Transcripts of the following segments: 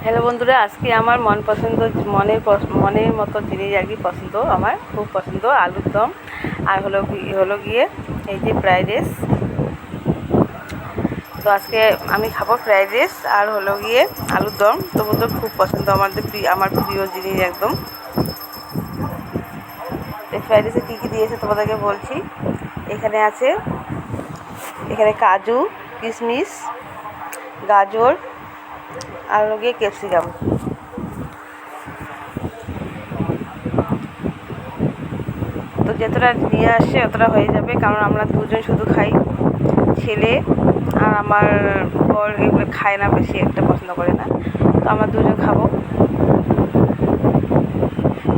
Hello বন্ধুরা, আজকে আমার মনের মতো জিনিস আর কি পছন্দ, আমার খুব পছন্দ আলুর দম আর হলো গিয়ে এই যে ফ্রাইড রাইস। তো আজকে আমি খাবো ফ্রাইড রাইস আর হলো গিয়ে আলুর দম। তো বন্ধুরা খুব পছন্দ আমার প্রিয় জিনিস একদম। এই ফ্রাইড রাইসে কী কী দিয়েছে তোমাদেরকে বলছি। এখানে কাজু, কিশমিশ, গাজর আর হলো গিয়ে ক্যাপসিকাম। তো যতটা নিয়ে আসছে অতটা হয়ে যাবে, কারণ আমরা দুজন শুধু খাই, ছেলে আর আমার বর এগুলো খায় না, বেশি একটা পছন্দ করে না। তো আমরা দুজন খাবো।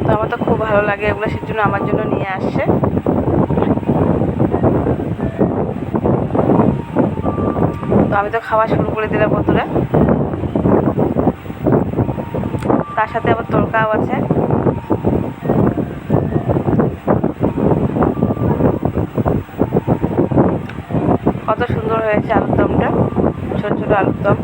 তো আমার তো খুব ভালো লাগে এগুলো, সেজন্য আমার জন্য নিয়ে আসছে। তো আমি তো খাওয়া শুরু করে দিলাম বন্ধুরা। তার সাথে আবার তরকাও আছে। কত সুন্দর হয়েছে আলুর দমটা, ছোটো ছোটো আলুর দম।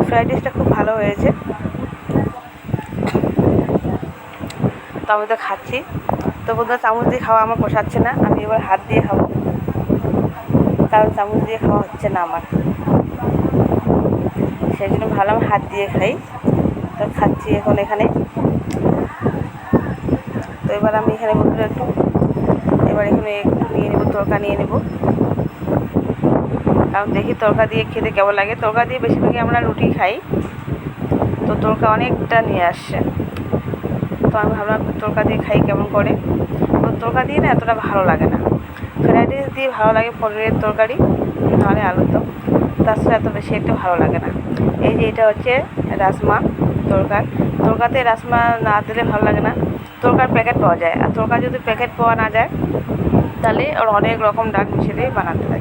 ফ্রাইড রাইসটা খুব ভালো হয়েছে। তো আমি তো খাচ্ছি। তো বন্ধুরা, চামচ দিয়ে খাওয়া আমার পোষাচ্ছে না, আমি এবার হাত দিয়ে খাবো, কারণ চামচ দিয়ে খাওয়া হচ্ছে না আমার, সেই জন্য ভাবলাম হাত দিয়ে খাই। তো খাচ্ছি এখন এখানে। তো এবার আমি এখানে বন্ধুরা একটু নিয়ে নেবো, তরকা নিয়ে নেব, কারণ দেখি তরকা দিয়ে খেতে কেমন লাগে। তরকা দিয়ে বেশিরভাগই আমরা রুটি খাই, তো তরকা অনেকটা নিয়ে আসছে। তো আমি ভাবলাম তরকা দিয়ে খাই কেমন করে। তো তরকা দিয়ে না এতটা ভালো লাগে না, ফ্রাইড রাইস দিয়ে ভালো লাগে, পনিরের তরকারি নাহলে আলুর দম, তার সাথে এত বেশি একটা ভালো লাগে না। এই যে এটা হচ্ছে রাজমা তরকাতে রাজমা না দিলে ভালো লাগে না। তরকার প্যাকেট পাওয়া যায়, আর তরকা যদি প্যাকেট পাওয়া না যায় তাহলে ওর অনেক রকম ডাক মিশিয়ে দিয়ে বানাতে হয়।